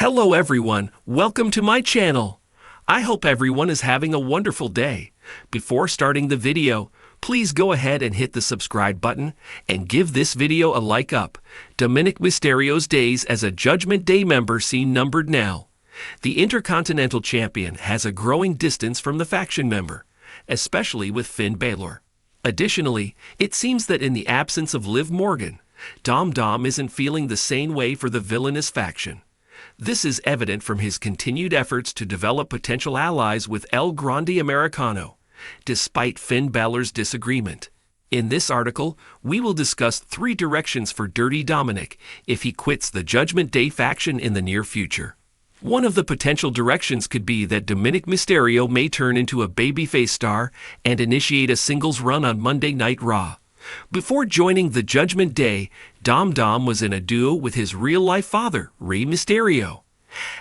Hello everyone, welcome to my channel. I hope everyone is having a wonderful day. Before starting the video, please go ahead and hit the subscribe button and give this video a like up. Dominik Mysterio's days as a Judgment Day member seem numbered now. The Intercontinental Champion has a growing distance from the faction member, especially with Finn Balor. Additionally, it seems that in the absence of Liv Morgan, Dom isn't feeling the same way for the villainous faction. This is evident from his continued efforts to develop potential allies with El Grande Americano, despite Finn Balor's disagreement. In this article, we will discuss 3 directions for Dirty Dominik if he quits the Judgment Day faction in the near future. One of the potential directions could be that Dominik Mysterio may turn into a babyface star and initiate a singles run on Monday Night Raw. Before joining the Judgment Day, Dom was in a duo with his real-life father, Rey Mysterio.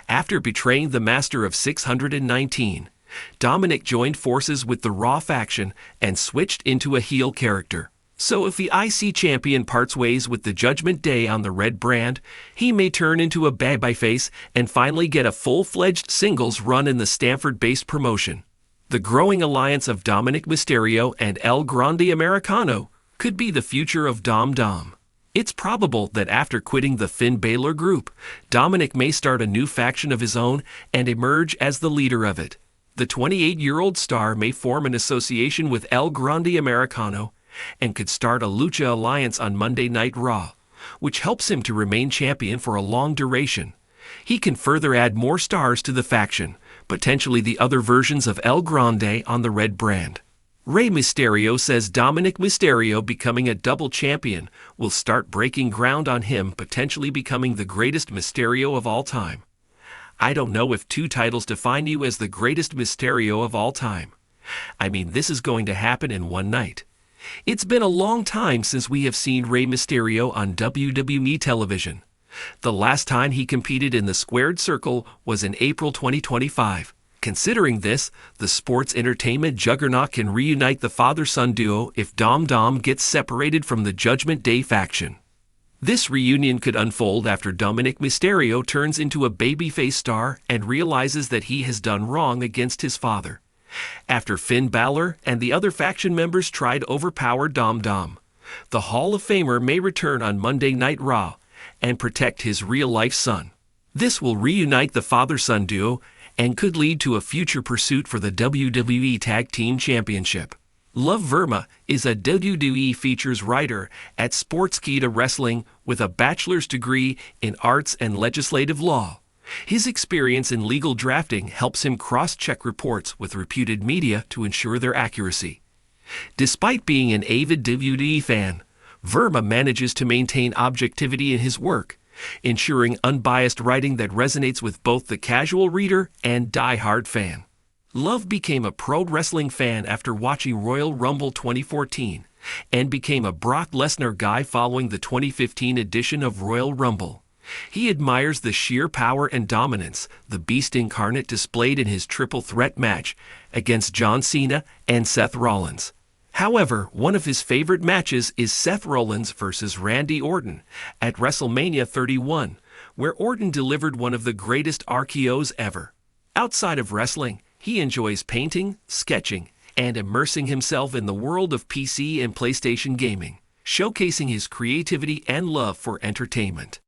After betraying the Master of 619, Dominik joined forces with the Raw faction and switched into a heel character. So if the IC champion parts ways with the Judgment Day on the red brand, he may turn into a babyface and finally get a full-fledged singles run in the Stanford-based promotion. The growing alliance of Dominik Mysterio and El Grande Americano could be the future of Dom. It's probable that after quitting the Finn Balor group, Dominik may start a new faction of his own and emerge as the leader of it. The 28-year-old star may form an association with El Grande Americano and could start a Lucha Alliance on Monday Night Raw, which helps him to remain champion for a long duration. He can further add more stars to the faction, potentially the other versions of El Grande on the red brand. Rey Mysterio says Dominik Mysterio becoming a double champion will start breaking ground on him potentially becoming the greatest Mysterio of all time. I don't know if 2 titles define you as the greatest Mysterio of all time. I mean, this is going to happen in one night. It's been a long time since we have seen Rey Mysterio on WWE television. The last time he competed in the Squared Circle was in April 2025. Considering this, the sports entertainment juggernaut can reunite the father-son duo if Dom gets separated from the Judgment Day faction. This reunion could unfold after Dominik Mysterio turns into a babyface star and realizes that he has done wrong against his father. After Finn Balor and the other faction members try to overpower Dom, the Hall of Famer may return on Monday Night Raw and protect his real-life son. This will reunite the father-son duo and could lead to a future pursuit for the WWE Tag Team Championship. Love Verma is a WWE features writer at Sportskeeda Wrestling with a bachelor's degree in arts and legislative law. His experience in legal drafting helps him cross-check reports with reputed media to ensure their accuracy. Despite being an avid WWE fan, Verma manages to maintain objectivity in his work, ensuring unbiased writing that resonates with both the casual reader and die-hard fan. Love became a pro wrestling fan after watching Royal Rumble 2014 and became a Brock Lesnar guy following the 2015 edition of Royal Rumble. He admires the sheer power and dominance the Beast incarnate displayed in his triple threat match against John Cena and Seth Rollins. However, one of his favorite matches is Seth Rollins versus Randy Orton at WrestleMania 31, where Orton delivered one of the greatest RKOs ever. Outside of wrestling, he enjoys painting, sketching, and immersing himself in the world of PC and PlayStation gaming, showcasing his creativity and love for entertainment.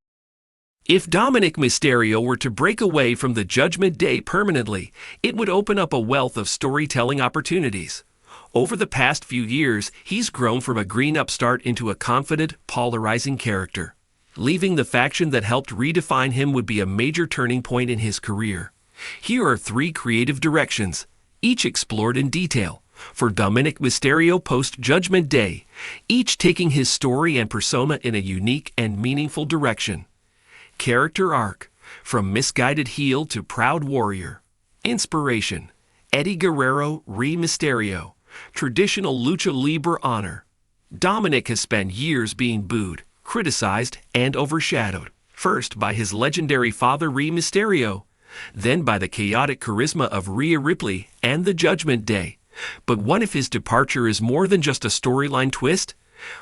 If Dominik Mysterio were to break away from the Judgment Day permanently, it would open up a wealth of storytelling opportunities. Over the past few years, he's grown from a green upstart into a confident, polarizing character. Leaving the faction that helped redefine him would be a major turning point in his career. Here are 3 creative directions, each explored in detail, for Dominik Mysterio post-Judgment Day, each taking his story and persona in a unique and meaningful direction. Character arc, from misguided heel to proud warrior. Inspiration, Eddie Guerrero, Rey Mysterio. Traditional lucha libre honor. Dominik has spent years being booed, criticized, and overshadowed, first by his legendary father Rey Mysterio, then by the chaotic charisma of Rhea Ripley and the Judgment Day. But what if his departure is more than just a storyline twist?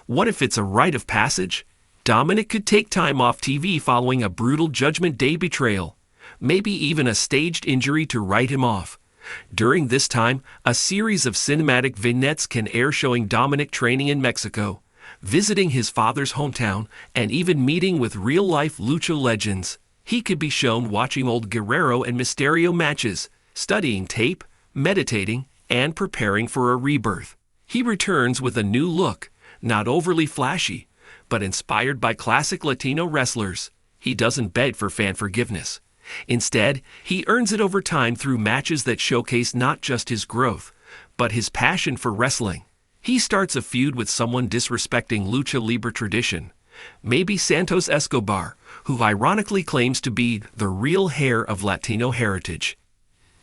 What if it's a rite of passage? Dominik could take time off TV following a brutal Judgment Day betrayal, maybe even a staged injury to write him off. During this time, a series of cinematic vignettes can air showing Dominik training in Mexico, visiting his father's hometown, and even meeting with real-life lucha legends. He could be shown watching old Guerrero and Mysterio matches, studying tape, meditating, and preparing for a rebirth. He returns with a new look, not overly flashy, but inspired by classic Latino wrestlers. He doesn't beg for fan forgiveness. Instead, he earns it over time through matches that showcase not just his growth, but his passion for wrestling. He starts a feud with someone disrespecting lucha libre tradition, maybe Santos Escobar, who ironically claims to be the real heir of Latino heritage.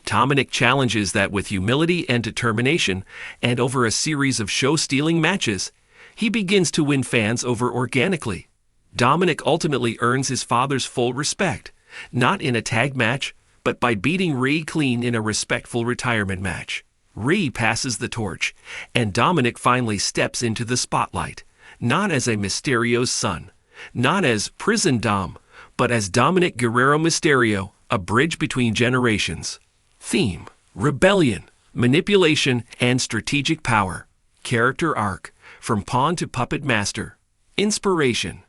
Dominik challenges that with humility and determination, and over a series of show-stealing matches, he begins to win fans over organically. Dominik ultimately earns his father's full respect, not in a tag match, but by beating Rhea clean in a respectful retirement match. Rhea passes the torch, and Dominik finally steps into the spotlight, not as a Mysterio's son, not as Prison Dom, but as Dominik Guerrero Mysterio, a bridge between generations. Theme: rebellion, manipulation, and strategic power. Character arc: from pawn to puppet master. Inspiration: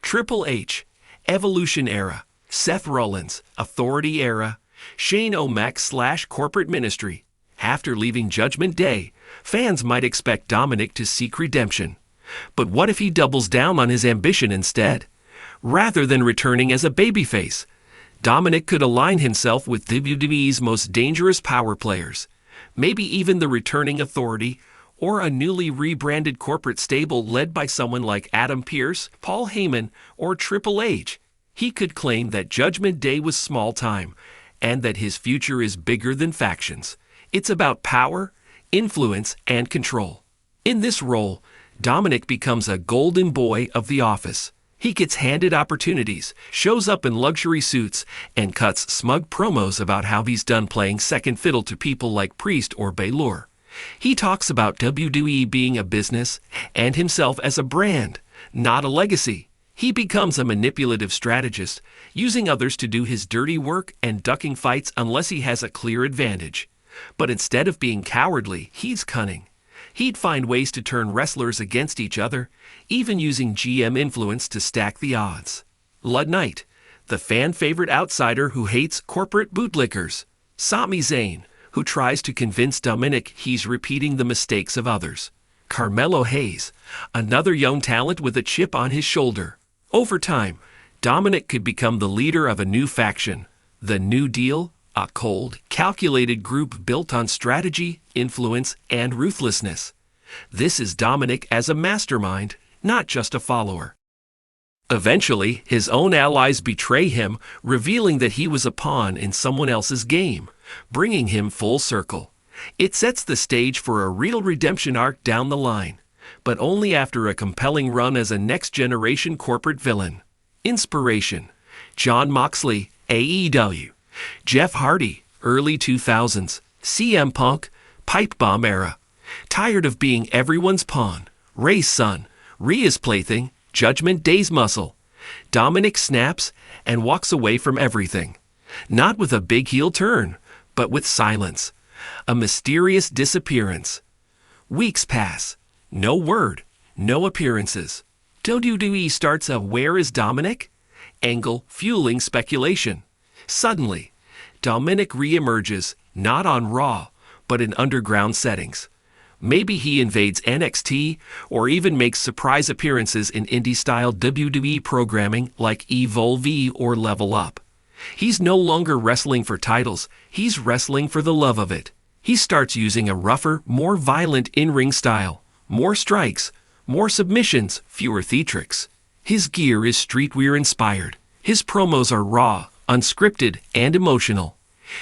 Triple H, Evolution era. Seth Rollins, Authority era. Shane O'Mac / Corporate Ministry. After leaving Judgment Day, fans might expect Dominik to seek redemption. But what if he doubles down on his ambition instead? Rather than returning as a babyface, Dominik could align himself with WWE's most dangerous power players, maybe even the returning Authority, or a newly rebranded corporate stable led by someone like Adam Pearce, Paul Heyman, or Triple H. He could claim that Judgment Day was small time, and that his future is bigger than factions. It's about power, influence, and control. In this role, Dominik becomes a golden boy of the office. He gets handed opportunities, shows up in luxury suits, and cuts smug promos about how he's done playing second fiddle to people like Priest or Baylor. He talks about WWE being a business and himself as a brand, not a legacy. He becomes a manipulative strategist, using others to do his dirty work and ducking fights unless he has a clear advantage. But instead of being cowardly, he's cunning. He'd find ways to turn wrestlers against each other, even using GM influence to stack the odds. Lud Knight, the fan-favorite outsider who hates corporate bootlickers. Sami Zayn, who tries to convince Dominik he's repeating the mistakes of others. Carmelo Hayes, another young talent with a chip on his shoulder. Over time, Dominik could become the leader of a new faction, the New Deal, a cold, calculated group built on strategy, influence, and ruthlessness. This is Dominik as a mastermind, not just a follower. Eventually, his own allies betray him, revealing that he was a pawn in someone else's game, bringing him full circle. It sets the stage for a real redemption arc down the line, but only after a compelling run as a next-generation corporate villain. Inspiration: Jon Moxley, AEW. Jeff Hardy, early 2000s. CM Punk, Pipe Bomb era. Tired of being everyone's pawn. Ray's son, Rhea's plaything, Judgment Day's muscle. Dominik snaps and walks away from everything. Not with a big heel turn, but with silence. A mysterious disappearance. Weeks pass. No word, no appearances. WWE starts a "Where is Dominik?" angle, fueling speculation. Suddenly, Dominik reemerges, not on Raw, but in underground settings. Maybe he invades NXT, or even makes surprise appearances in indie-style WWE programming like Evolve or Level Up. He's no longer wrestling for titles, he's wrestling for the love of it. He starts using a rougher, more violent in-ring style. More strikes, more submissions, fewer theatrics. His gear is streetwear inspired. His promos are raw, unscripted, and emotional.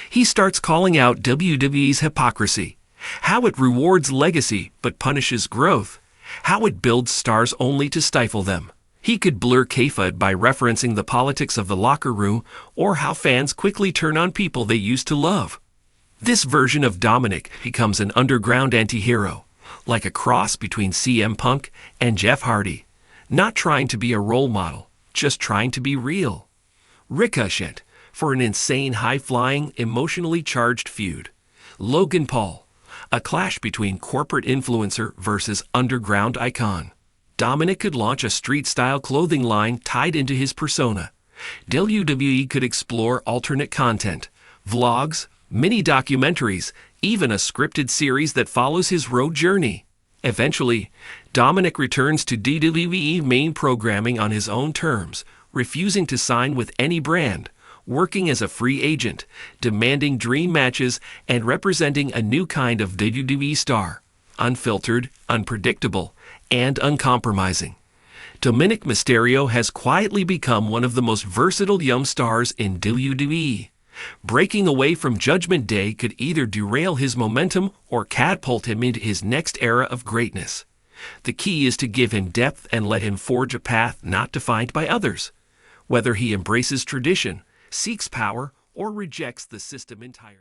He starts calling out WWE's hypocrisy, how it rewards legacy but punishes growth, how it builds stars only to stifle them. He could blur kayfabe by referencing the politics of the locker room or how fans quickly turn on people they used to love. This version of Dominik becomes an underground anti-hero, like a cross between CM Punk and Jeff Hardy, not trying to be a role model, just trying to be real. Ricochet, for an insane, high-flying, emotionally charged feud. Logan Paul, a clash between corporate influencer versus underground icon. Dominik could launch a street-style clothing line tied into his persona. WWE could explore alternate content, vlogs, mini-documentaries, even a scripted series that follows his road journey. Eventually, Dominik returns to WWE main programming on his own terms, refusing to sign with any brand, working as a free agent, demanding dream matches, and representing a new kind of WWE star, unfiltered, unpredictable, and uncompromising. Dominik Mysterio has quietly become one of the most versatile young stars in WWE. Breaking away from Judgment Day could either derail his momentum or catapult him into his next era of greatness. The key is to give him depth and let him forge a path not defined by others. Whether he embraces tradition, seeks power, or rejects the system entirely.